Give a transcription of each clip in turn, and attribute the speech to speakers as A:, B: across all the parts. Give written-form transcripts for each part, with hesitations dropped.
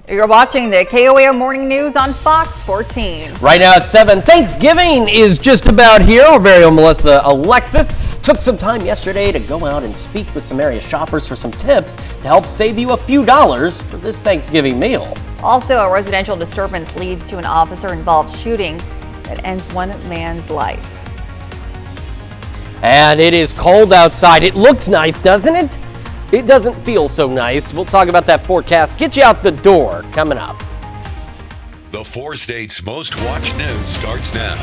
A: You're watching the KOAM Morning News on Fox 14.
B: Right now at 7, Thanksgiving is just about here. Our very own Melissa Alexis took some time yesterday to go out and speak with some area shoppers for some tips to help save you a few dollars for this Thanksgiving meal.
A: Also, a residential disturbance leads to an officer-involved shooting that ends one man's life.
B: And it is cold outside. It looks nice, doesn't it? It doesn't feel so nice. We'll talk about that forecast. Get you out the door coming up.
C: The 4 states' most watched news starts now.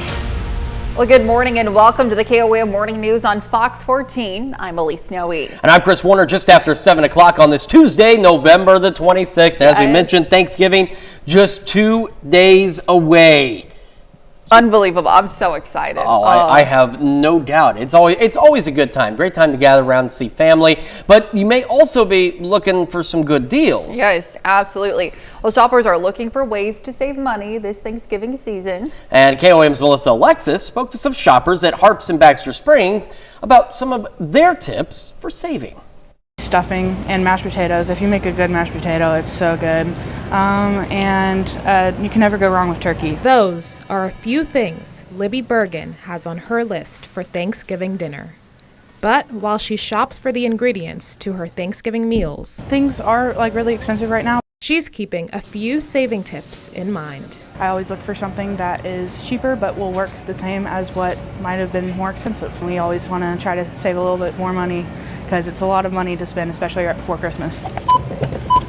A: Well, good morning and welcome to the KOAM Morning News on Fox 14. I'm Elise Snowy.
B: And I'm Chris Warner, just after 7 o'clock on this Tuesday, November the 26th. As we mentioned, Thanksgiving just 2 days away.
A: Unbelievable. I'm so excited.
B: I have no doubt. It's always a good time. Great time to gather around and see family. But you may also be looking for some good deals.
A: Yes, absolutely. Well, shoppers are looking for ways to save money this Thanksgiving season.
B: And KOAM's Melissa Alexis spoke to some shoppers at Harps in Baxter Springs about some of their tips for saving.
D: Stuffing and mashed potatoes. If you make a good mashed potato, it's so good. And you can never go wrong with turkey.
E: Those are a few things Libby Bergen has on her list for Thanksgiving dinner. But while she shops for the ingredients to her Thanksgiving meals,
D: Things are really expensive right now.
E: she's keeping a few saving tips in mind.
D: I always look for something that is cheaper but will work the same as what might have been more expensive. We always want to try to save a little bit more money because it's a lot of money to spend, especially right before Christmas.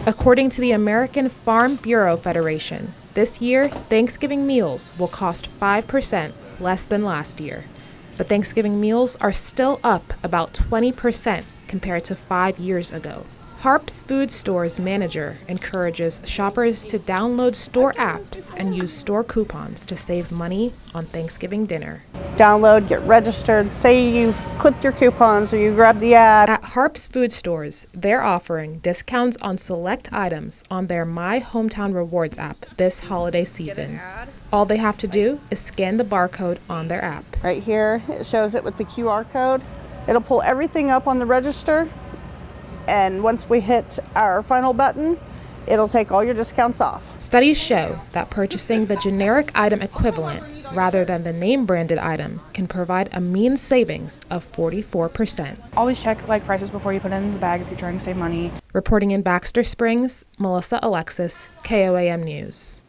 E: According to the American Farm Bureau Federation, this year, Thanksgiving meals will cost 5% less than last year. But Thanksgiving meals are still up about 20% compared to 5 years ago. Harps Food Store's manager encourages shoppers to download store apps and use store coupons to save money on Thanksgiving dinner.
F: Download, get registered, say you've clicked your coupons or you grabbed the ad.
E: At Harps Food Stores, they're offering discounts on select items on their My Hometown Rewards app this holiday season. All they have to do is scan the barcode on their app.
F: Right here, it shows it with the QR code. It'll pull everything up on the register, and once we hit our final button, it'll take all your discounts off.
E: Studies show that purchasing the generic item equivalent rather than the name-branded item can provide a mean savings of 44%.
D: Always check prices before you put it in the bag if you're trying to save money.
E: Reporting in Baxter Springs, Melissa Alexis, KOAM News.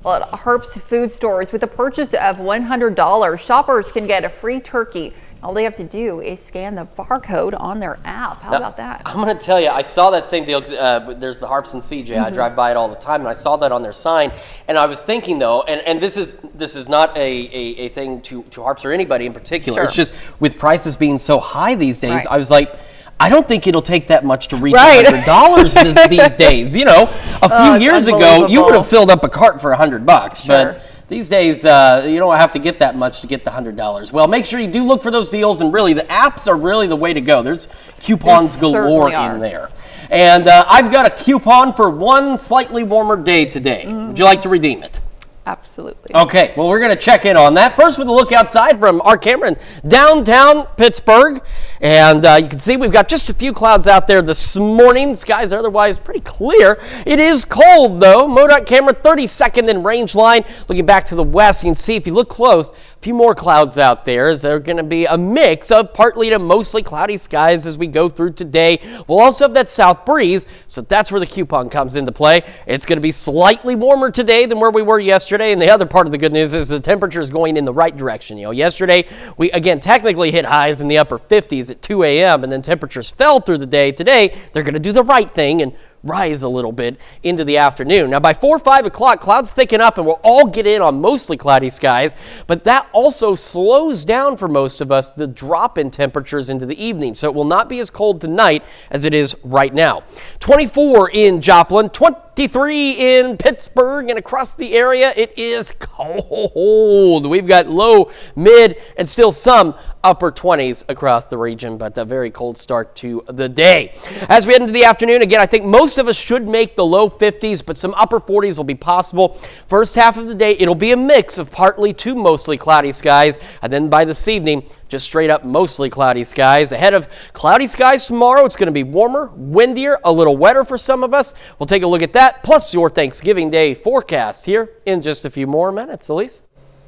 A: Well, at Harps Food Stores, with a purchase of $100, shoppers can get a free turkey. All they have to do is scan the barcode on their app. How about that?
B: I'm going to tell you, I saw that same deal. There's the Harps and CJ. I drive by it all the time, and I saw that on their sign. And I was thinking, though, and this is not a thing to Harps or anybody in particular.
A: Sure.
B: It's just with prices being so high these days, I was like, I don't think it'll take that much to reach $100 these days. You know, a few years ago, you would have filled up a cart for $100, but these days, you don't have to get that much to get the $100. Well, make sure you do look for those deals, and really, the apps are really the way to go. There's coupons galore in there. And I've got a coupon for one slightly warmer day today. Would you like to redeem it?
A: Absolutely.
B: Okay, well, we're going to check in on that. First, with a look outside from our camera in downtown Pittsburgh. And you can see we've got just a few clouds out there this morning. The skies are otherwise pretty clear. It is cold, though. MoDOT camera 32nd in range line. Looking back to the west, you can see if you look close, a few more clouds out there. As they're going to be a mix of partly to mostly cloudy skies as we go through today. We'll also have that south breeze, so that's where the coupon comes into play. It's going to be slightly warmer today than where we were yesterday. And the other part of the good news is the temperature is going in the right direction. You know, yesterday we again technically hit highs in the upper 50s at 2 a.m. and then temperatures fell through the day. Today they're going to do the right thing and rise a little bit into the afternoon. Now by 4 or 5 o'clock, clouds thicken up and we'll all get in on mostly cloudy skies, but that also slows down for most of us the drop in temperatures into the evening. So it will not be as cold tonight as it is right now. 24 in Joplin, 23 in Pittsburgh, and across the area it is cold. We've got low, mid, and still some upper 20s across the region, but a very cold start to the day. As we head into the afternoon, again, I think most of us should make the low 50s, but some upper 40s will be possible. First half of the day, it'll be a mix of partly to mostly cloudy skies, and then by this evening, just straight up mostly cloudy skies. Ahead of cloudy skies tomorrow, it's going to be warmer, windier, a little wetter for some of us. We'll take a look at that, plus your Thanksgiving Day forecast here in just a few more minutes. Elise?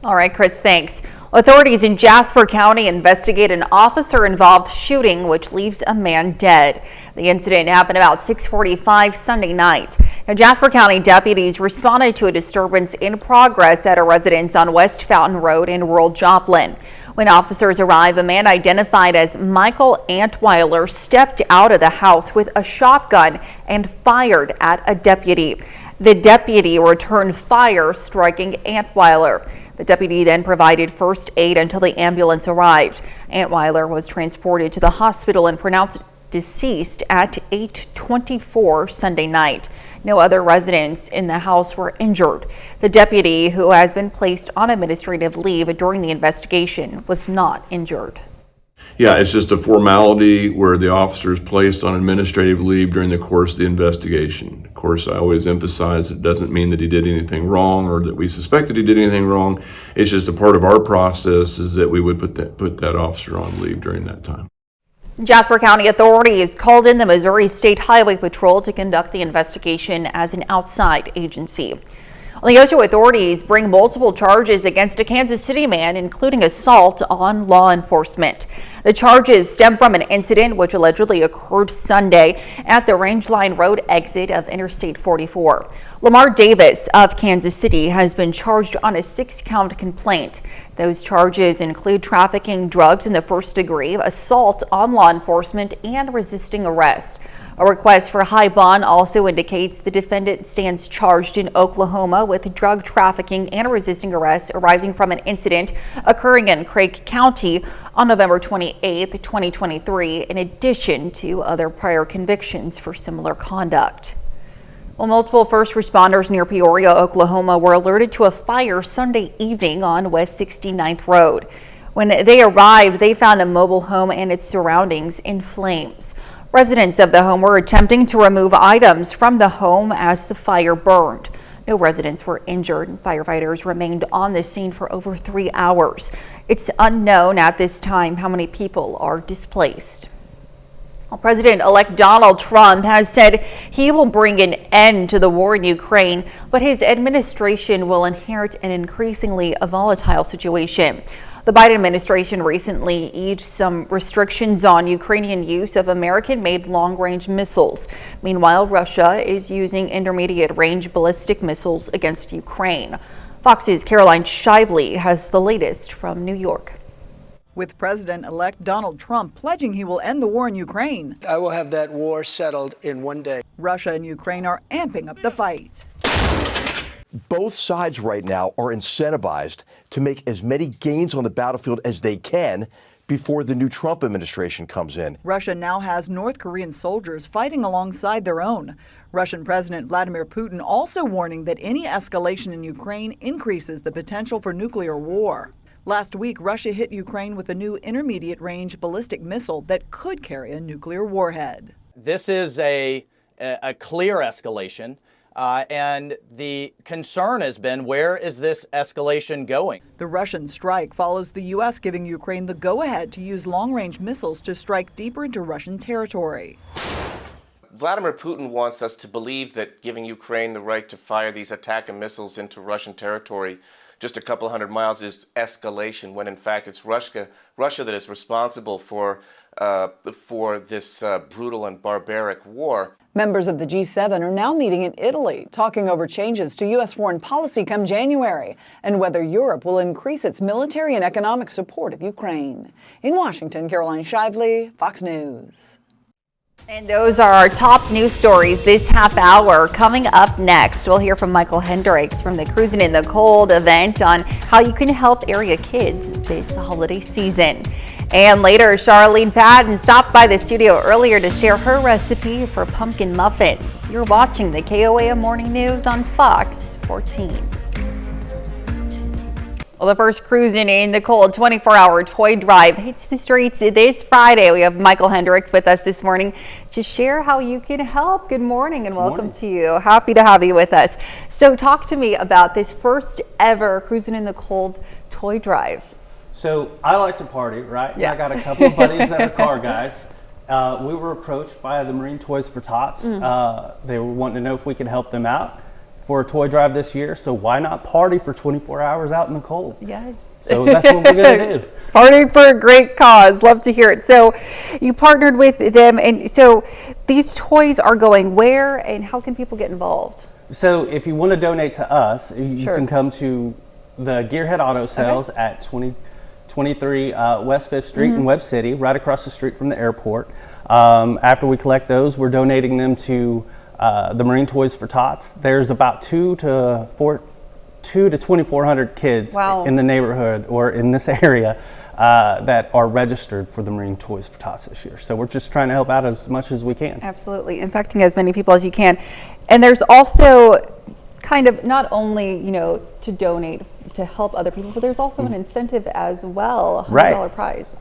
A: All right, Chris, thanks. Authorities in Jasper County investigate an officer-involved shooting which leaves a man dead. The incident happened about 6:45 Sunday night. Now, Jasper County deputies responded to a disturbance in progress at a residence on West Fountain Road in rural Joplin. When officers arrived, a man identified as Michael Antweiler stepped out of the house with a shotgun and fired at a deputy. The deputy returned fire, striking Antweiler. The deputy then provided first aid until the ambulance arrived. Antweiler was transported to the hospital and pronounced deceased at 8:24 Sunday night. No other residents in the house were injured. The deputy, who has been placed on administrative leave during the investigation, was not injured.
G: Yeah, it's just a formality where the officer is placed on administrative leave during the course of the investigation. Of course, I always emphasize it doesn't mean that he did anything wrong or that we suspect that he did anything wrong. It's just a part of our process is that we would put that officer on leave during that time.
A: Jasper County authorities called in the Missouri State Highway Patrol to conduct the investigation as an outside agency. Neosho authorities bring multiple charges against a Kansas City man, including assault on law enforcement. The charges stem from an incident which allegedly occurred Sunday at the Rangeline Road exit of Interstate 44. Lamar Davis of Kansas City has been charged on a 6-count complaint. Those charges include trafficking drugs in the first degree, assault on law enforcement, and resisting arrest. A request for high bond also indicates the defendant stands charged in Oklahoma with drug trafficking and resisting arrest arising from an incident occurring in Craig County on November 28, 2023, in addition to other prior convictions for similar conduct. Well, multiple first responders near Peoria, Oklahoma were alerted to a fire Sunday evening on West 69th Road. When they arrived, they found a mobile home and its surroundings in flames. Residents of the home were attempting to remove items from the home as the fire burned. No residents were injured, and firefighters remained on the scene for over 3 hours. It's unknown at this time how many people are displaced. Well, President-elect Donald Trump has said he will bring an end to the war in Ukraine, but his administration will inherit an increasingly volatile situation. The Biden administration recently eased some restrictions on Ukrainian use of American-made long-range missiles. Meanwhile, Russia is using intermediate-range ballistic missiles against Ukraine. Fox's Caroline Shively has the latest from New York.
H: With President-elect Donald Trump pledging he will end the war in Ukraine.
I: I will have that war settled in one day.
H: Russia and Ukraine are amping up the fight.
J: Both sides right now are incentivized to make as many gains on the battlefield as they can before the new Trump administration comes in.
H: Russia now has North Korean soldiers fighting alongside their own. Russian President Vladimir Putin also warning that any escalation in Ukraine increases the potential for nuclear war. Last week, Russia hit Ukraine with a new intermediate-range ballistic missile that could carry a nuclear warhead.
K: This is a clear escalation. And the concern has been, where is this escalation going?
H: The Russian strike follows the U.S. giving Ukraine the go-ahead to use long-range missiles to strike deeper into Russian territory.
L: Vladimir Putin wants us to believe that giving Ukraine the right to fire these attack and missiles into Russian territory just a couple hundred miles is escalation, when in fact it's Russia that is responsible for this brutal and barbaric war.
H: Members of the G7 are now meeting in Italy, talking over changes to U.S. foreign policy come January and whether Europe will increase its military and economic support of Ukraine. In Washington, Caroline Shively, Fox News.
A: And those are our top news stories this half hour. Coming up next, we'll hear from Michael Hendricks from the Cruising in the Cold event on how you can help area kids this holiday season. And later, Charlene Patton stopped by the studio earlier to share her recipe for pumpkin muffins. You're watching the KOAM Morning News on Fox 14. Well, the first Cruising in the Cold 24-hour toy drive hits the streets this Friday. We have Michael Hendricks with us this morning to share how you can help. Good morning and welcome to you. Happy to have you with us. So talk to me about this first ever Cruising in the Cold toy drive.
M: So I like to party, right?
A: Yeah.
M: I got a couple of buddies that are car guys. We were approached by the Marine Toys for Tots. They were wanting to know if we could help them out for a toy drive this year. So why not party for 24 hours out in the cold?
A: Yes.
M: So that's what we're going to do.
A: Partying for a great cause. Love to hear it. So you partnered with them, and so these toys are going where, and how can people get involved?
M: So if you want to donate to us, you
A: Sure.
M: can come to the Gearhead Auto Sales at 2023 West 5th Street in Webb City, right across the street from the airport. After we collect those, we're donating them to the Marine Toys for Tots. There's about 200 to 2,400 kids
A: Wow.
M: in the neighborhood or in this area that are registered for the Marine Toys for Tots this year. So we're just trying to help out as much as we can.
A: Absolutely, impacting as many people as you can. And there's also kind of not only, to donate to help other people, but there's also an incentive as well, $100
M: Right.
A: prize.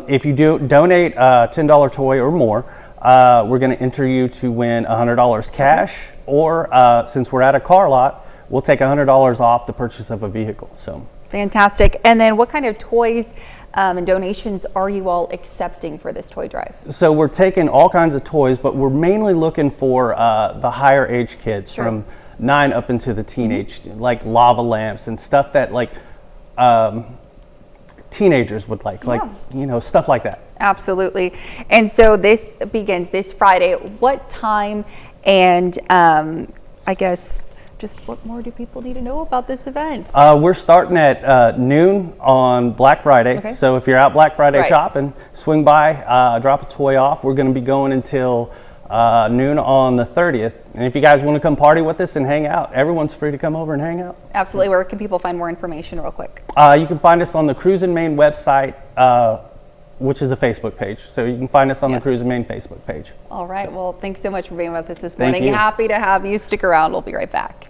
M: If you do donate a $10 toy or more, we're going to enter you to win $100 cash, or since we're at a car lot, we'll take $100 off the purchase of a vehicle. So
A: Fantastic. And then what kind of toys and donations are you all accepting for this toy drive?
M: So we're taking all kinds of toys, but we're mainly looking for the higher age kids from 9 up into the teenage, like lava lamps and stuff that like teenagers would like stuff like that.
A: Absolutely. And so this begins this Friday. What time, and I guess just what more do people need to know about this event?
M: We're starting at noon on Black Friday.
A: Okay.
M: So if you're out Black Friday
A: Right.
M: shopping, swing by, drop a toy off. We're going to be going until noon on the 30th. And if you guys want to come party with us and hang out, everyone's free to come over and hang out.
A: Absolutely. Where can people find more information real quick?
M: You can find us on the Cruise in Maine website, which is a Facebook page. So you can find us on the Cruise in Maine Facebook page.
A: All right. Well, thanks so much for being with us this
M: Thank
A: morning.
M: you.
A: Happy to have you. Stick around. We'll be right back.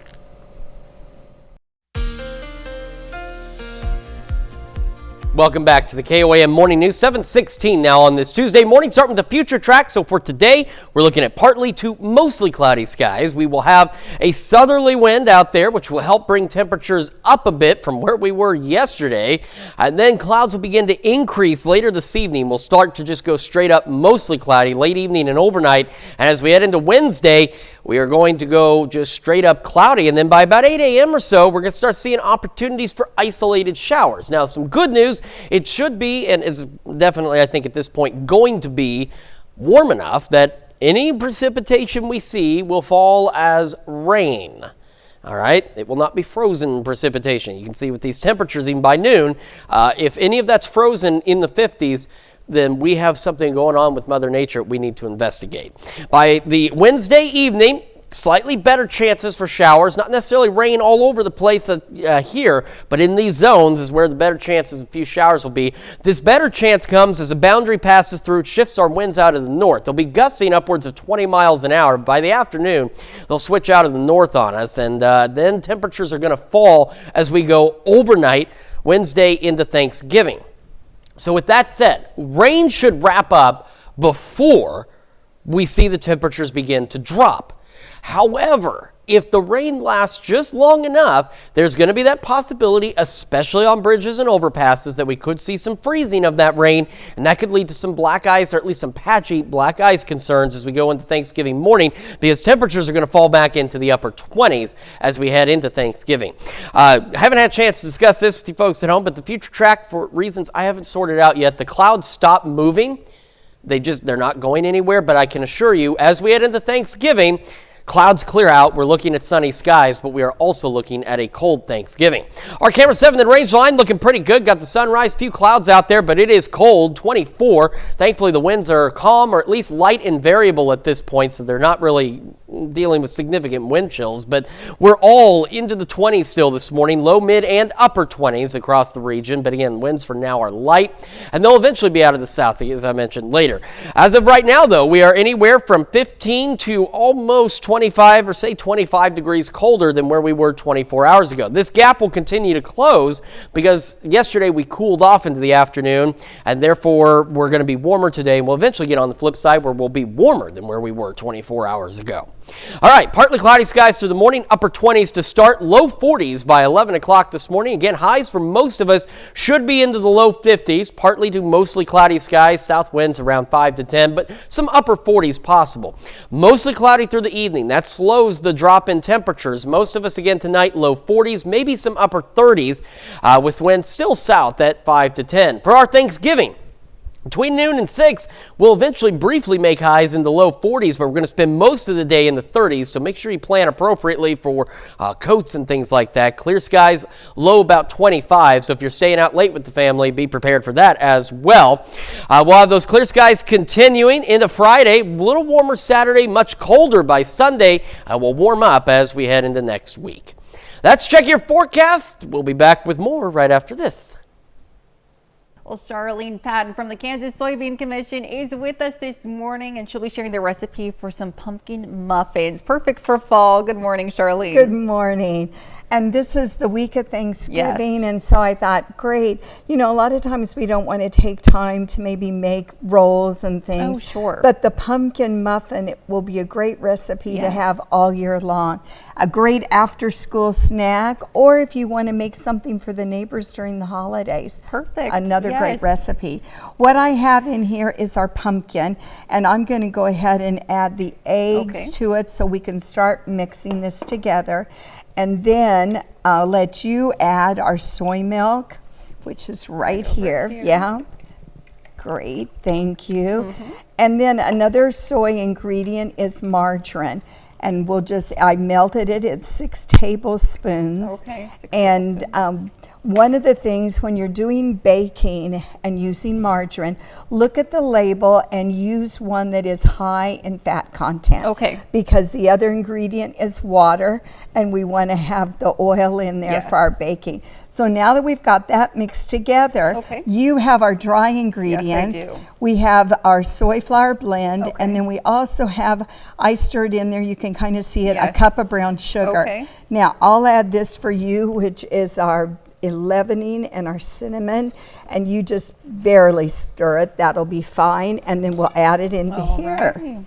B: Welcome back to the KOAM Morning News, 7:16 now on this Tuesday morning, starting with the future track. So for today, we're looking at partly to mostly cloudy skies. We will have a southerly wind out there, which will help bring temperatures up a bit from where we were yesterday. And then clouds will begin to increase later this evening. We'll start to just go straight up mostly cloudy late evening and overnight. And as we head into Wednesday, we are going to go just straight up cloudy. And then by about 8 a.m. or so, we're going to start seeing opportunities for isolated showers. Now, some good news. It should be, and is definitely, I think at this point, going to be warm enough that any precipitation we see will fall as rain. All right, it will not be frozen precipitation. You can see with these temperatures, even by noon, if any of that's frozen in the 50s, then we have something going on with Mother Nature we need to investigate. By the Wednesday evening, slightly better chances for showers, not necessarily rain all over the place here, but in these zones is where the better chances of a few showers will be. This better chance comes as a boundary passes through, shifts our winds out of the north. They'll be gusting upwards of 20 miles an hour. By the afternoon, they'll switch out of the north on us, and then temperatures are going to fall as we go overnight Wednesday into Thanksgiving. So with that said, rain should wrap up before we see the temperatures begin to drop. However, if the rain lasts just long enough, there's going to be that possibility, especially on bridges and overpasses, that we could see some freezing of that rain, and that could lead to some black ice, or at least some patchy black ice concerns as we go into Thanksgiving morning, because temperatures are going to fall back into the upper 20s as we head into Thanksgiving. Haven't had a chance to discuss this with you folks at home, but the future track, for reasons I haven't sorted out yet, the clouds stop moving. They're not going anywhere, but I can assure you, as we head into Thanksgiving, clouds clear out. We're looking at sunny skies, but we are also looking at a cold Thanksgiving. Our camera 7 and range line looking pretty good. Got the sunrise, few clouds out there, but it is cold, 24. Thankfully, the winds are calm, or at least light and variable at this point, so they're not really dealing with significant wind chills, but we're all into the 20s still this morning, low, mid, and upper 20s across the region. But again, winds for now are light, and they'll eventually be out of the south, as I mentioned later. As of right now, though, we are anywhere from 15 to almost 25, or say 25 degrees colder than where we were 24 hours ago. This gap will continue to close because yesterday we cooled off into the afternoon, and therefore we're going to be warmer today, and we'll eventually get on the flip side where we'll be warmer than where we were 24 hours ago. All right, partly cloudy skies through the morning, upper 20s to start, low 40s by 11 o'clock this morning. Again, highs for most of us should be into the low 50s, partly to mostly cloudy skies, south winds around 5 to 10, but some upper 40s possible. Mostly cloudy through the evening. That slows the drop in temperatures. Most of us again tonight, low 40s, maybe some upper 30s, with winds still south at 5 to 10. For our Thanksgiving, between noon and 6, we'll eventually briefly make highs in the low 40s, but we're going to spend most of the day in the 30s, so make sure you plan appropriately for coats and things like that. Clear skies, low about 25, so if you're staying out late with the family, be prepared for that as well. We'll have those clear skies continuing into Friday, a little warmer Saturday, much colder by Sunday. We'll warm up as we head into next week. That's Check Your Forecast. We'll be back with more right after this.
A: Well, Charlene Patton from the Kansas Soybean Commission is with us this morning, and she'll be sharing the recipe for some pumpkin muffins. Perfect for fall. Good morning, Charlene.
N: Good morning. And this is the week of Thanksgiving,
A: Yes.
N: and so I thought, great. You know, a lot of times we don't want to take time to maybe make rolls and things.
A: Oh, sure.
N: But the pumpkin muffin, it will be a great recipe to
A: Yes.
N: have all year long. A great after-school snack, or if you want to make something for the neighbors during the holidays.
A: Perfect.
N: Another great
A: Yes.
N: recipe. What I have in here is our pumpkin, and I'm going to go ahead and add the eggs to it so we can start mixing this together. And then I'll let you add our soy milk, which is right here. Yeah. Great, thank you. And then another soy ingredient is margarine. And I melted it at 6 tablespoons.
A: Okay, 6
N: And one of the things when you're doing baking and using margarine, look at the label and use one that is high in fat content.
A: Okay.
N: Because the other ingredient is water, and we want to have the oil in there for our baking. So now that we've got that mixed together, you have our dry ingredients.
A: Yes, I do.
N: We have our soy flour blend, and then we also have, I stirred in there, you can kind of see it, a cup of brown sugar.
A: Okay.
N: Now I'll add this for you, which is our leavening and our cinnamon, and you just barely stir it. That'll be fine, and then we'll add it into here.
A: Right.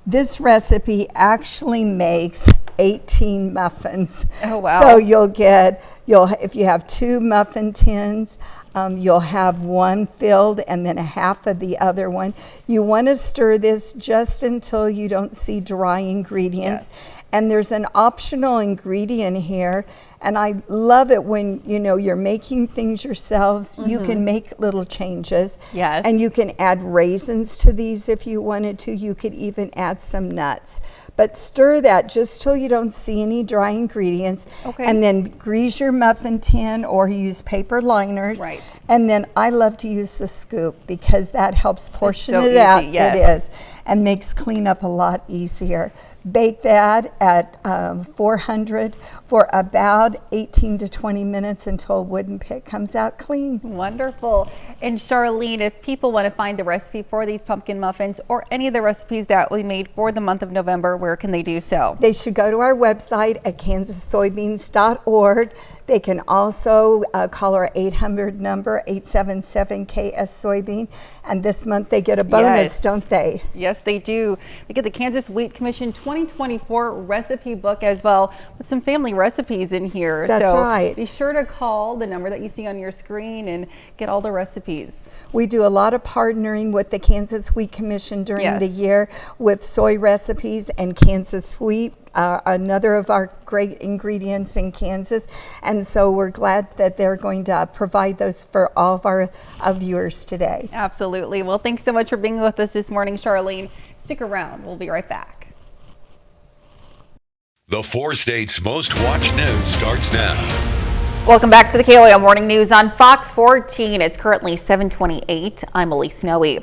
N: This recipe actually makes 18 muffins.
A: Oh, wow.
N: So if you have 2 muffin tins, you'll have one filled and then a half of the other one. You want to stir this just until you don't see dry ingredients.
A: Yes.
N: And there's an optional ingredient here, and I love it when you're making things yourselves. You can make little changes.
A: Yes.
N: And you can add raisins to these if you wanted to. You could even add some nuts. But stir that just till you don't see any dry ingredients.
A: Okay.
N: And then grease your muffin tin or use paper liners.
A: Right.
N: And then I love to use the scoop because that helps portion
A: so
N: it out.
A: easy, yes.
N: It is. And makes cleanup a lot easier. Bake that at 400 for about 18 to 20 minutes until a wooden pick comes out clean.
A: Wonderful. And Charlene, if people want to find the recipe for these pumpkin muffins or any of the recipes that we made for the month of November, where can they do so?
N: They should go to our website at kansassoybeans.org. They can also call our 800 number, 877-KS-SOYBEAN. And this month they get a bonus, don't they?
A: Yes, they do. They get the Kansas Wheat Commission 2024 recipe book as well, with some family recipes in here.
N: That's
A: so
N: right.
A: Be sure to call the number that you see on your screen and get all the recipes.
N: We do a lot of partnering with the Kansas Wheat Commission during the year with soy recipes and Kansas wheat. Another of our great ingredients in Kansas, and so we're glad that they're going to provide those for all of our viewers today.
A: Absolutely. Well, thanks so much for being with us this morning, Charlene. Stick around. We'll be right back.
C: The 4 states' most watched news starts now.
A: Welcome back to the KOAM Morning News on Fox 14. It's currently 7:28. I'm Elise Snowy.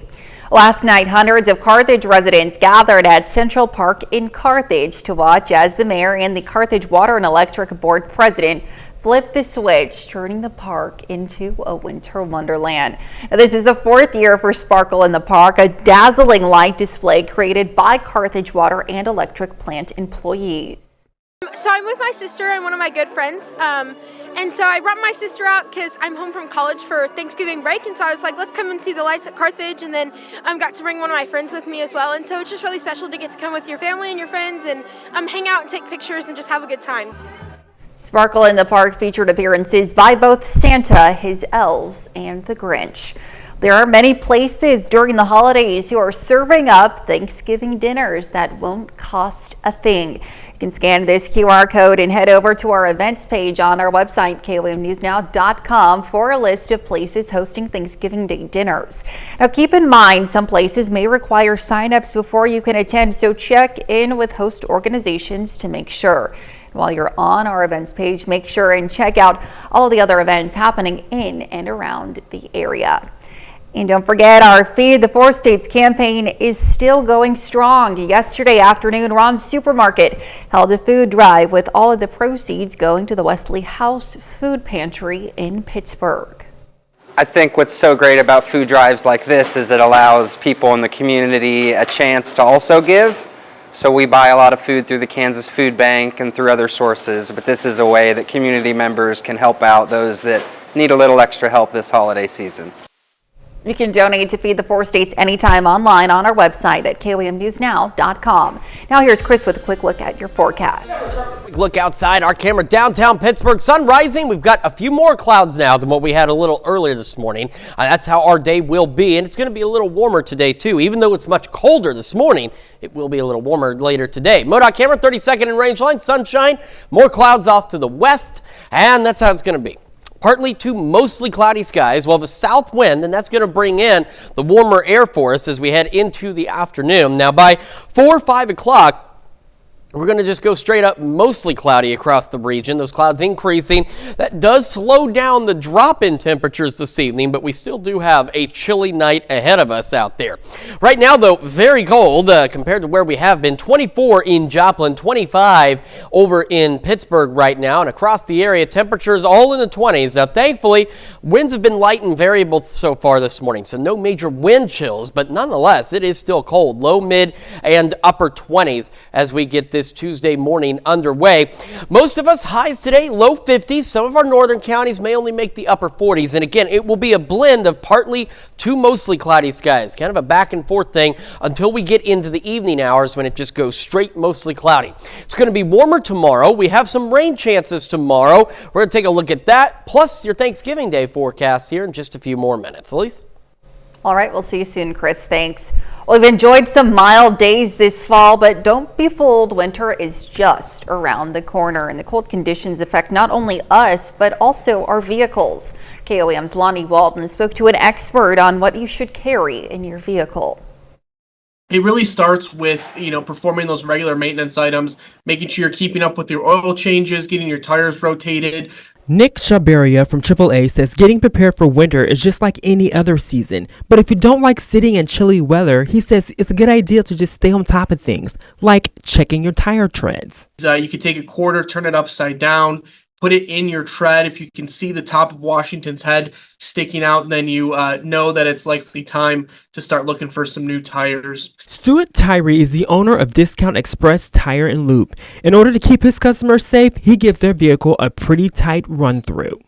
A: Last night, hundreds of Carthage residents gathered at Central Park in Carthage to watch as the mayor and the Carthage Water and Electric Board president flipped the switch, turning the park into a winter wonderland. Now, this is the 4th year for Sparkle in the Park, a dazzling light display created by Carthage Water and Electric plant employees.
O: So I'm with my sister and one of my good friends. And so I brought my sister out because I'm home from college for Thanksgiving break. And so I was like, let's come and see the lights at Carthage. And then got to bring one of my friends with me as well. And so it's just really special to get to come with your family and your friends and hang out and take pictures and just have a good time.
A: Sparkle in the Park featured appearances by both Santa, his elves, and the Grinch. There are many places during the holidays who are serving up Thanksgiving dinners that won't cost a thing. You can scan this QR code and head over to our events page on our website, KOAMNewsNow.com, for a list of places hosting Thanksgiving Day dinners. Now, keep in mind, some places may require signups before you can attend, so check in with host organizations to make sure. While you're on our events page, make sure and check out all the other events happening in and around the area. And don't forget, our Feed the Four States campaign is still going strong. Yesterday afternoon, Ron's Supermarket held a food drive with all of the proceeds going to the Wesley House Food Pantry in Pittsburgh.
P: I think what's so great about food drives like this is it allows people in the community a chance to also give. So we buy a lot of food through the Kansas Food Bank and through other sources, but this is a way that community members can help out those that need a little extra help this holiday season.
A: You can donate to Feed the Four States anytime online on our website at KOAMNewsNow.com. Now here's Chris with a quick look at your forecast.
B: Look outside our camera, downtown Pittsburgh, sun rising. We've got a few more clouds now than what we had a little earlier this morning. That's how our day will be, and it's going to be a little warmer today too. Even though it's much colder this morning, it will be a little warmer later today. MoDOT camera, 32nd and range line, sunshine, more clouds off to the west, and that's how it's going to be. Partly to mostly cloudy skies. We'll have a south wind, and that's going to bring in the warmer air for us as we head into the afternoon. Now, by 4 or 5 o'clock, we're going to just go straight up mostly cloudy across the region. Those clouds increasing. That does slow down the drop in temperatures this evening, but we still do have a chilly night ahead of us out there. Right now, though, very cold compared to where we have been. 24 in Joplin, 25 over in Pittsburgh right now, and across the area, temperatures all in the 20s. Now, thankfully, winds have been light and variable so far this morning, so no major wind chills, but nonetheless, it is still cold. Low, mid, and upper 20s as we get this Tuesday morning underway. Most of us highs today, low 50s. Some of our northern counties may only make the upper 40s. And again, it will be a blend of partly to mostly cloudy skies, kind of a back and forth thing until we get into the evening hours when it just goes straight mostly cloudy. It's going to be warmer tomorrow. We have some rain chances tomorrow. We're going to take a look at that, plus your Thanksgiving Day forecast here in just a few more minutes. Elise?
A: All right, we'll see you soon, Chris. Thanks. Well, we've enjoyed some mild days this fall, but don't be fooled. Winter is just around the corner, and the cold conditions affect not only us, but also our vehicles. KOAM's Lonnie Walton spoke to an expert on what you should carry in your vehicle.
Q: It really starts with, performing those regular maintenance items, making sure you're keeping up with your oil changes, getting your tires rotated.
R: Nick Shabaria from AAA says getting prepared for winter is just like any other season. But if you don't like sitting in chilly weather, he says it's a good idea to just stay on top of things, like checking your tire treads.
Q: You could take a quarter, turn it upside down, put it in your tread. If you can see the top of Washington's head sticking out, then you know that it's likely time to start looking for some new tires.
R: Stuart Tyree is the owner of Discount Express Tire and Loop. In order to keep his customers safe, he gives their vehicle a pretty tight run-through.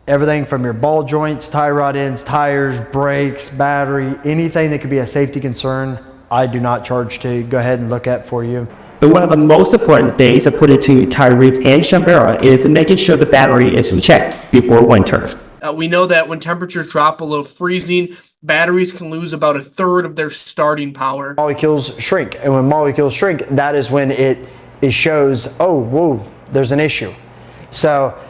S: Everything from your ball joints, tie rod ends, tires, brakes, battery, anything that could be a safety concern, I do not charge to go ahead and look at for you.
T: But one of the most important things, according to Tyree and Shabera, is making sure the battery is checked before winter.
Q: We know that when temperatures drop below freezing, batteries can lose about a third of their starting power.
S: Molecules shrink, and when molecules shrink, that is when it shows, oh, whoa, there's an issue. So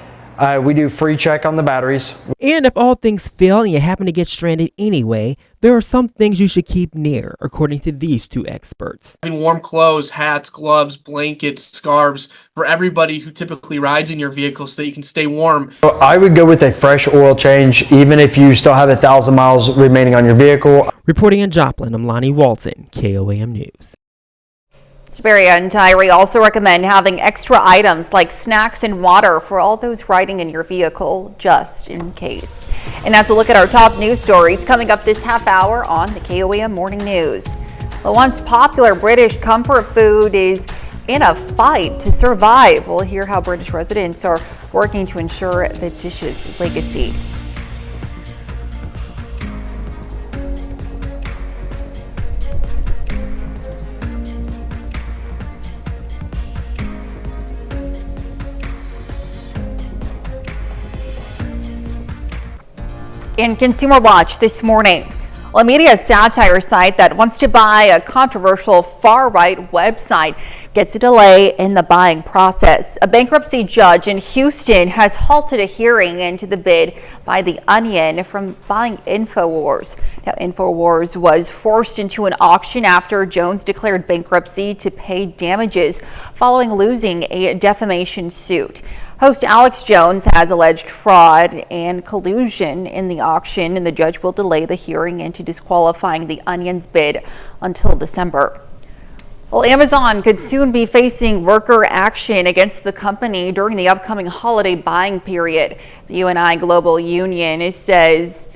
S: we do free check on the batteries.
R: And if all things fail and you happen to get stranded anyway, there are some things you should keep near, according to these two experts.
Q: Having warm clothes, hats, gloves, blankets, scarves for everybody who typically rides in your vehicle so that you can stay warm.
S: I would go with a fresh oil change, even if you still have 1,000 miles remaining on your vehicle.
R: Reporting in Joplin, I'm Lonnie Walton, KOAM News.
A: Shabaria and Tyree also recommend having extra items like snacks and water for all those riding in your vehicle, just in case. And that's a look at our top news stories coming up this half hour on the KOAM Morning News. The once popular British comfort food is in a fight to survive. We'll hear how British residents are working to ensure the dish's legacy. In Consumer Watch this morning, a media satire site that wants to buy a controversial far-right website gets a delay in the buying process. A bankruptcy judge in Houston has halted a hearing into the bid by The Onion from buying InfoWars. Now, InfoWars was forced into an auction after Jones declared bankruptcy to pay damages following losing a defamation suit. Host Alex Jones has alleged fraud and collusion in the auction, and the judge will delay the hearing into disqualifying The Onion's bid until December. Well, Amazon could soon be facing worker action against the company during the upcoming holiday buying period. The UNI Global Union says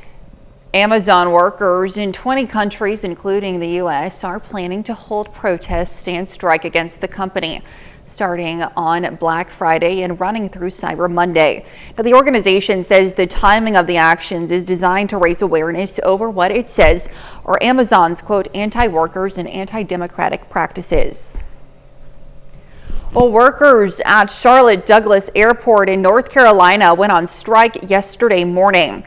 A: Amazon workers in 20 countries, including the U.S., are planning to hold protests and strike against the company, starting on Black Friday and running through Cyber Monday. Now, the organization says the timing of the actions is designed to raise awareness over what it says are Amazon's, quote, anti-workers and anti-democratic practices. Well, workers at Charlotte Douglas Airport in North Carolina went on strike yesterday morning.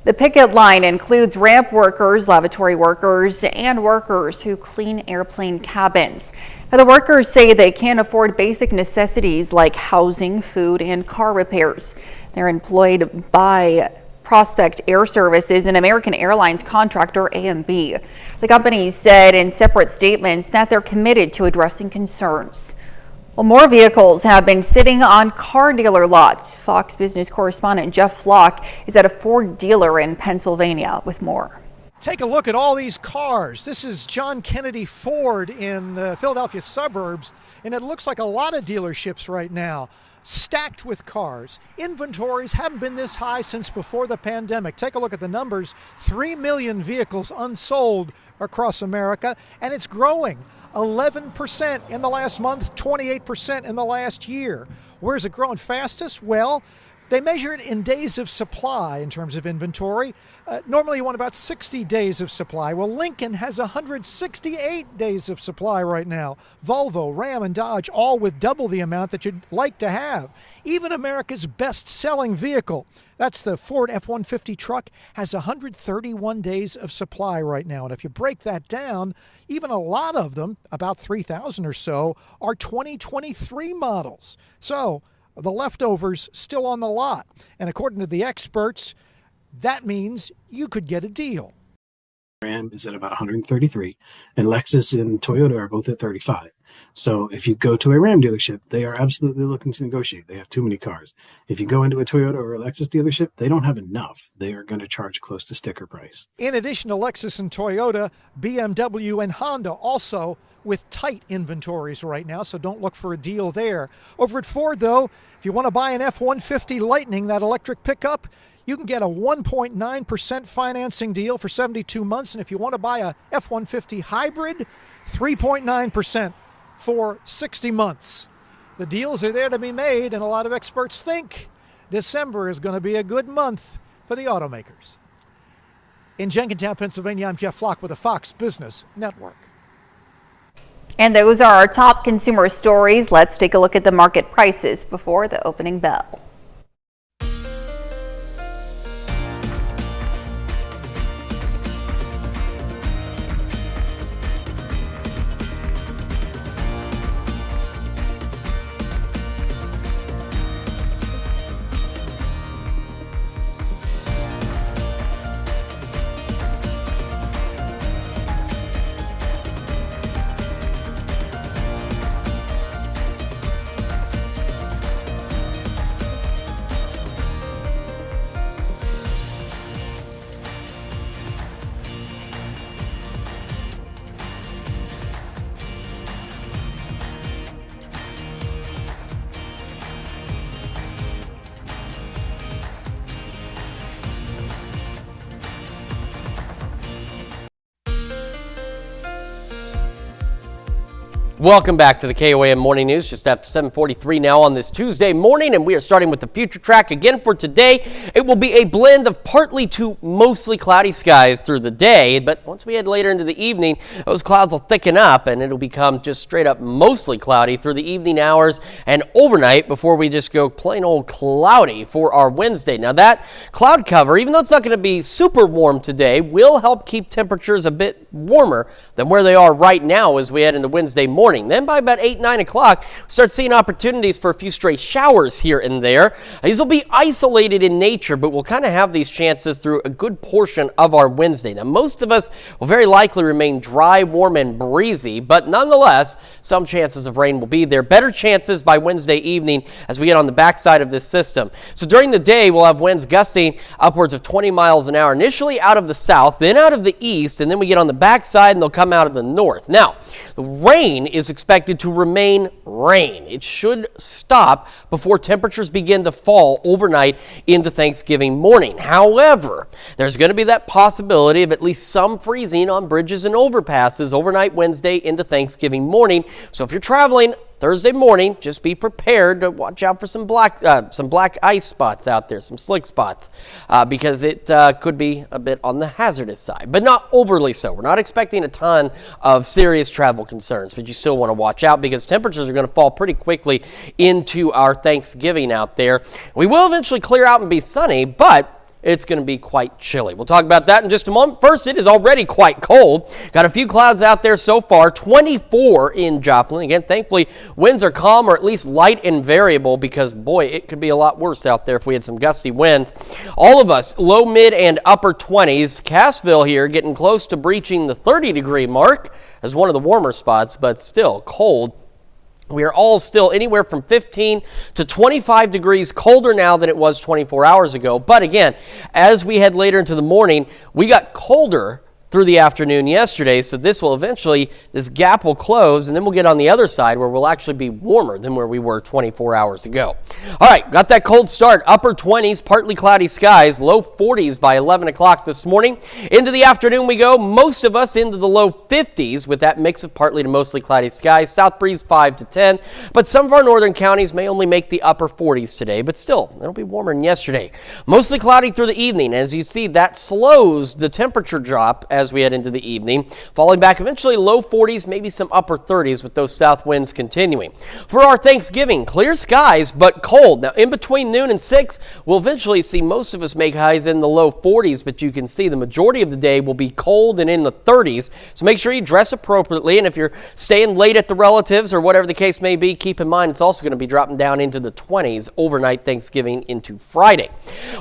A: The picket line includes ramp workers, lavatory workers, and workers who clean airplane cabins. Now, the workers say they can't afford basic necessities like housing, food, and car repairs. They're employed by Prospect Air Services, an American Airlines contractor, AMB. The company said in separate statements that they're committed to addressing concerns. Well, more vehicles have been sitting on car dealer lots. Fox Business correspondent Jeff Flock is at a Ford dealer in Pennsylvania with more.
U: Take a look at all these cars. This is John Kennedy Ford in the Philadelphia suburbs, and it looks like a lot of dealerships right now stacked with cars. Inventories haven't been this high since before the pandemic. Take a look at the numbers. 3 million vehicles unsold across America, and it's growing. 11% in the last month, 28% in the last year. Where's it growing fastest? Well, they measure it in days of supply in terms of inventory. Normally you want about 60 days of supply. Well, Lincoln has 168 days of supply right now. Volvo, Ram, and Dodge all with double the amount that you'd like to have. Even America's best-selling vehicle, that's the Ford F-150 truck, has 131 days of supply right now. And if you break that down, even a lot of them, about 3,000 or so, are 2023 models. So the leftovers still on the lot. And according to the experts, that means you could get a deal.
V: Ram is at about 133, and Lexus and Toyota are both at 35. So if you go to a Ram dealership, they are absolutely looking to negotiate. They have too many cars. If you go into a Toyota or a Lexus dealership, they don't have enough. They are going to charge close to sticker price.
U: In addition to Lexus and Toyota, BMW and Honda also with tight inventories right now, so don't look for a deal there. Over at Ford, though, if you want to buy an F-150 Lightning, that electric pickup, you can get a 1.9% financing deal for 72 months. And if you want to buy a F-150 Hybrid, 3.9% for 60 months. The deals are there to be made, and a lot of experts think December is going to be a good month for the automakers. In Jenkintown, Pennsylvania, I'm Jeff Flock with the Fox Business Network.
A: And those are our top consumer stories. Let's take a look at the market prices before the opening bell.
B: Welcome back to the KOAM Morning News, just after 7:43 now on this Tuesday morning, and we are starting with the future track again for today. It will be a blend of partly to mostly cloudy skies through the day, but once we head later into the evening, those clouds will thicken up and it'll become just straight up mostly cloudy through the evening hours and overnight before we just go plain old cloudy for our Wednesday. Now that cloud cover, even though it's not going to be super warm today, will help keep temperatures a bit warmer than where they are right now as we head into Wednesday morning. Then by about 8, 9 o'clock, we start seeing opportunities for a few stray showers here and there. These will be isolated in nature, but we'll kind of have these chances through a good portion of our Wednesday. Now, most of us will very likely remain dry, warm, and breezy, but nonetheless, some chances of rain will be there. Better chances by Wednesday evening as we get on the backside of this system. So during the day, we'll have winds gusting upwards of 20 miles an hour, initially out of the south, then out of the east, and then we get on the backside and they'll come out of the north. Now, the rain is expected to remain rain. It should stop before temperatures begin to fall overnight into Thanksgiving morning. However, there's going to be that possibility of at least some freezing on bridges and overpasses overnight Wednesday into Thanksgiving morning. So if you're traveling Thursday morning, just be prepared to watch out for some black ice spots out there, some slick spots, because it could be a bit on the hazardous side, but not overly so. We're not expecting a ton of serious travel concerns, but you still want to watch out because temperatures are going to fall pretty quickly into our Thanksgiving out there. We will eventually clear out and be sunny, but it's going to be quite chilly. We'll talk about that in just a moment. First, it is already quite cold. Got a few clouds out there so far. 24 in Joplin. Again, thankfully, winds are calm or at least light and variable because, boy, it could be a lot worse out there if we had some gusty winds. All of us, low, mid, and upper 20s. Cassville here getting close to breaching the 30-degree mark as one of the warmer spots, but still cold. We are all still anywhere from 15 to 25 degrees colder now than it was 24 hours ago. But again, as we head later into the morning, we got colder through the afternoon yesterday, so this gap will close, and then we'll get on the other side where we'll actually be warmer than where we were 24 hours ago. All right, got that cold start. Upper 20s, partly cloudy skies, low 40s by 11 o'clock this morning. Into the afternoon we go, most of us into the low 50s with that mix of partly to mostly cloudy skies. South breeze 5 to 10, but some of our northern counties may only make the upper 40s today, but still, it'll be warmer than yesterday. Mostly cloudy through the evening. As you see, that slows the temperature drop as we head into the evening, falling back eventually low 40s, maybe some upper 30s with those south winds continuing. For our Thanksgiving, clear skies, but cold. Now, in between noon and 6, we'll eventually see most of us make highs in the low 40s, but you can see the majority of the day will be cold and in the 30s, so make sure you dress appropriately, and if you're staying late at the relatives or whatever the case may be, keep in mind it's also going to be dropping down into the 20s overnight Thanksgiving into Friday.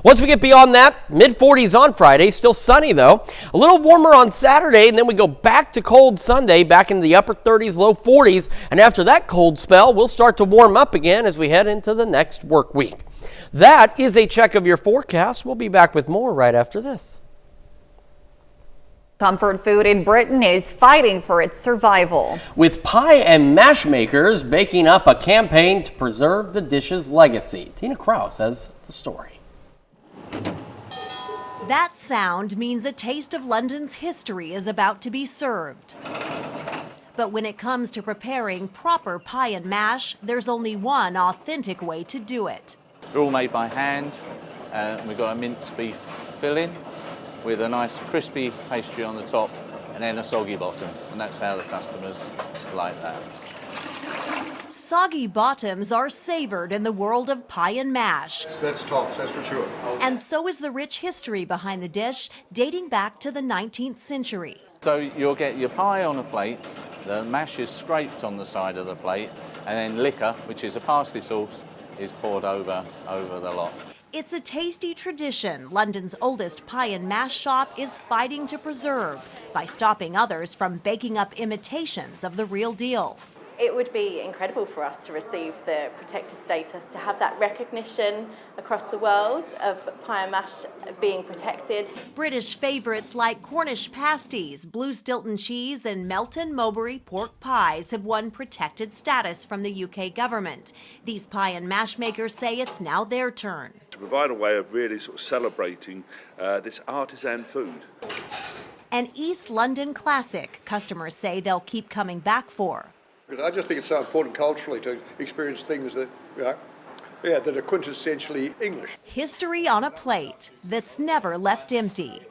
B: Once we get beyond that, mid-40s on Friday, still sunny though, a little warmer on Saturday, and then we go back to cold Sunday, back into the upper 30s, low 40s, and after that cold spell, we'll start to warm up again as we head into the next work week. That is a check of your forecast. We'll be back with more right after this.
A: Comfort food in Britain is fighting for its survival.
B: With pie and mash makers baking up a campaign to preserve the dish's legacy. Tina Krause has the story.
D: That sound means a taste of London's history is about to be served. But when it comes to preparing proper pie and mash, there's only one authentic way to do it.
F: They're all made by hand. We've got a minced beef filling with a nice crispy pastry on the top and then a soggy bottom. And that's how the customers like that.
D: Soggy bottoms are savored in the world of pie and mash.
W: That's tops, that's for sure.
D: And so is the rich history behind the dish, dating back to the 19th century.
F: So you'll get your pie on a plate, the mash is scraped on the side of the plate, and then liquor, which is a parsley sauce, is poured over the lot.
D: It's a tasty tradition London's oldest pie and mash shop is fighting to preserve by stopping others from baking up imitations of the real deal.
X: It would be incredible for us to receive the protected status, to have that recognition across the world of pie and mash being protected.
D: British favourites like Cornish pasties, Blue Stilton cheese and Melton Mowbray pork pies have won protected status from the UK government. These pie and mash makers say it's now their turn.
Y: To provide a way of really sort of celebrating this artisan food.
D: An East London classic, customers say they'll keep coming back for.
E: I just think it's so important culturally to experience things that, that are quintessentially English.
D: History on a plate that's never left empty.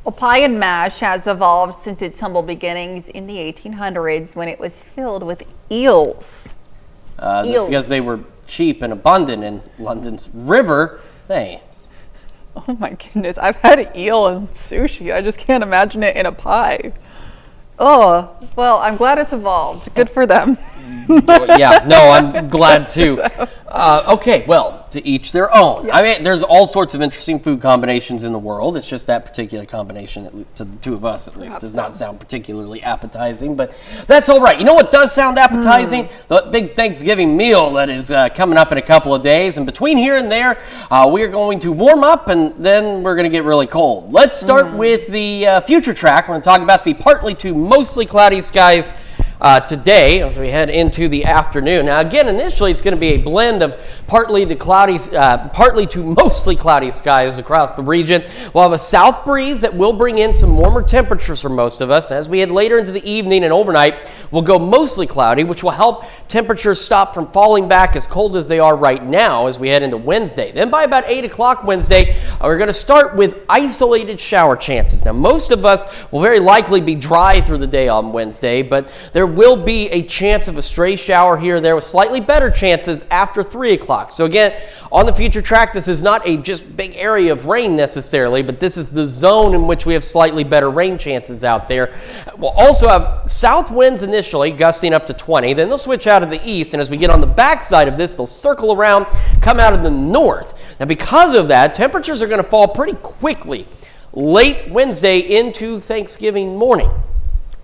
A: Well, pie and mash has evolved since its humble beginnings in the 1800s when it was filled with eels.
B: Just because they were cheap and abundant in London's River Thames.
A: Oh my goodness, I've had eel and sushi. I just can't imagine it in a pie. Oh, well, I'm glad it's evolved. Good for them.
B: Yeah, no, I'm glad too. Okay, well, to each their own.
A: Yes.
B: I mean, there's all sorts of interesting food combinations in the world. It's just that particular combination, to the two of us at least, does not sound particularly appetizing, but that's all right. You know what does sound appetizing? The big Thanksgiving meal that is coming up in a couple of days. And between here and there, we are going to warm up and then we're going to get really cold. Let's start with the future track. We're going to talk about the partly to mostly cloudy skies today as we head into the afternoon. Now again, initially it's going to be a blend of partly to mostly cloudy skies across the region. We'll have a south breeze that will bring in some warmer temperatures for most of us. As we head later into the evening and overnight, we'll go mostly cloudy, which will help temperatures stop from falling back as cold as they are right now as we head into Wednesday. Then by about 8 o'clock Wednesday, we're going to start with isolated shower chances. Now most of us will very likely be dry through the day on Wednesday, but there will be a chance of a stray shower here or there with slightly better chances after 3 o'clock. So again, on the future track, this is not a just big area of rain necessarily, but this is the zone in which we have slightly better rain chances out there. We'll also have south winds initially gusting up to 20, then they'll switch out of the east, and as we get on the backside of this, they'll circle around, come out of the north. Now because of that, temperatures are going to fall pretty quickly late Wednesday into Thanksgiving morning.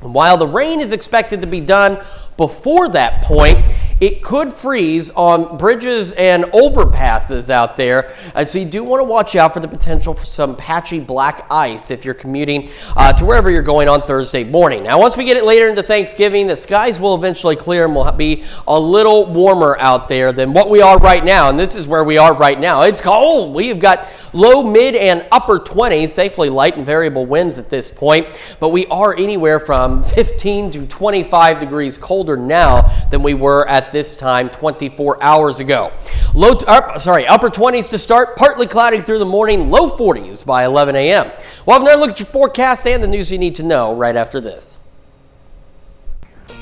B: And while the rain is expected to be done before that point, it could freeze on bridges and overpasses out there. So you do want to watch out for the potential for some patchy black ice if you're commuting to wherever you're going on Thursday morning. Now, once we get it later into Thanksgiving, the skies will eventually clear and will be a little warmer out there than what we are right now. And this is where we are right now. It's cold. We've got low, mid, and upper 20s, safely light and variable winds at this point. But we are anywhere from 15 to 25 degrees colder now than we were at this time 24 hours ago. Upper 20s to start, partly cloudy through the morning, low 40s by 11 a.m. We'll have another look at your forecast and the news you need to know right after this.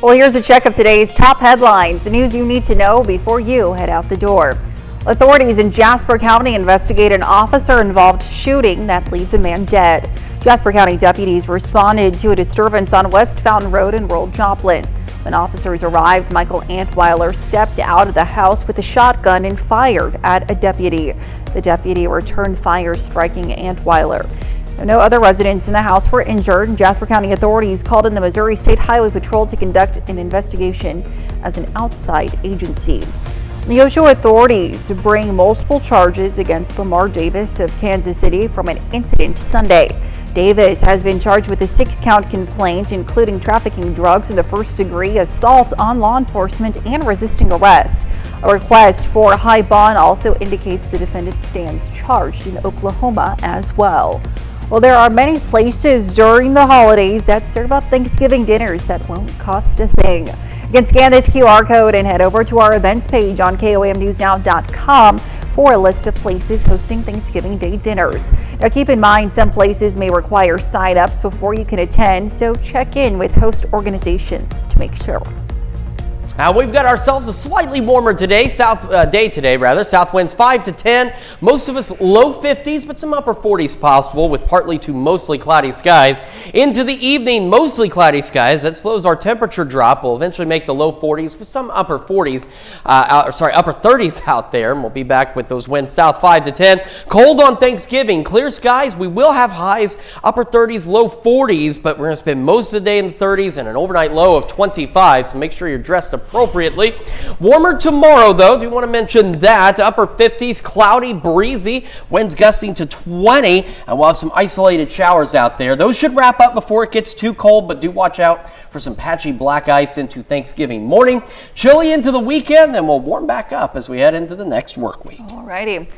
A: Well, here's a check of today's top headlines, the news you need to know before you head out the door. Authorities in Jasper County investigate an officer-involved shooting that leaves a man dead. Jasper County deputies responded to a disturbance on West Fountain Road in rural Joplin. When officers arrived, Michael Antweiler stepped out of the house with a shotgun and fired at a deputy. The deputy returned fire, striking Antweiler. No other residents in the house were injured. Jasper County authorities called in the Missouri State Highway Patrol to conduct an investigation as an outside agency. Neosho authorities bring multiple charges against Lamar Davis of Kansas City from an incident Sunday. Davis has been charged with a 6-count complaint, including trafficking drugs in the first-degree, assault on law enforcement, and resisting arrest. A request for a high bond also indicates the defendant stands charged in Oklahoma as well. Well, there are many places during the holidays that serve up Thanksgiving dinners that won't cost a thing. You can scan this QR code and head over to our events page on KOAMnewsnow.com for a list of places hosting Thanksgiving Day dinners. Now keep in mind, some places may require sign-ups before you can attend, so check in with host organizations to make sure.
B: Now we've got ourselves a slightly warmer today, south winds 5 to 10. Most of us low 50s, but some upper 40s possible with partly to mostly cloudy skies. Into the evening, mostly cloudy skies. That slows our temperature drop. We'll eventually make the low 40s with some upper 40s, upper 30s out there. And we'll be back with those winds south 5 to 10. Cold on Thanksgiving, clear skies. We will have highs upper 30s, low 40s, but we're going to spend most of the day in the 30s and an overnight low of 25. So make sure you're dressed appropriately. Warmer tomorrow, though. Do want to mention that. Upper 50s, cloudy, breezy, winds gusting to 20, and we'll have some isolated showers out there. Those should wrap up before it gets too cold, but do watch out for some patchy black ice into Thanksgiving morning. Chilly into the weekend, then we'll warm back up as we head into the next work week.
A: All righty.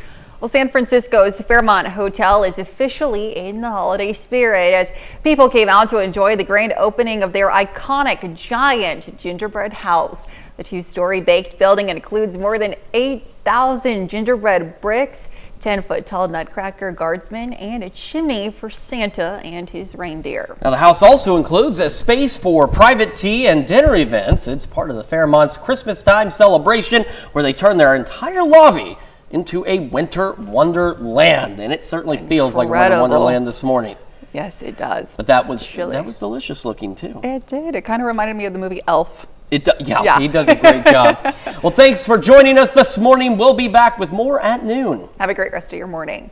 A: Well, San Francisco's Fairmont Hotel is officially in the holiday spirit as people came out to enjoy the grand opening of their iconic giant gingerbread house. The two-story baked building includes more than 8,000 gingerbread bricks, 10-foot tall nutcracker guardsmen, and a chimney for Santa and his reindeer.
B: Now, the house also includes a space for private tea and dinner events. It's part of the Fairmont's Christmas time celebration where they turn their entire lobby into a winter wonderland, and it certainly feels like a winter wonderland this morning.
A: Yes, it does.
B: But that was delicious looking too.
A: It did. It kind of reminded me of the movie Elf.
B: Yeah, he does a great job. Well, thanks for joining us this morning. We'll be back with more at noon.
A: Have a great rest of your morning.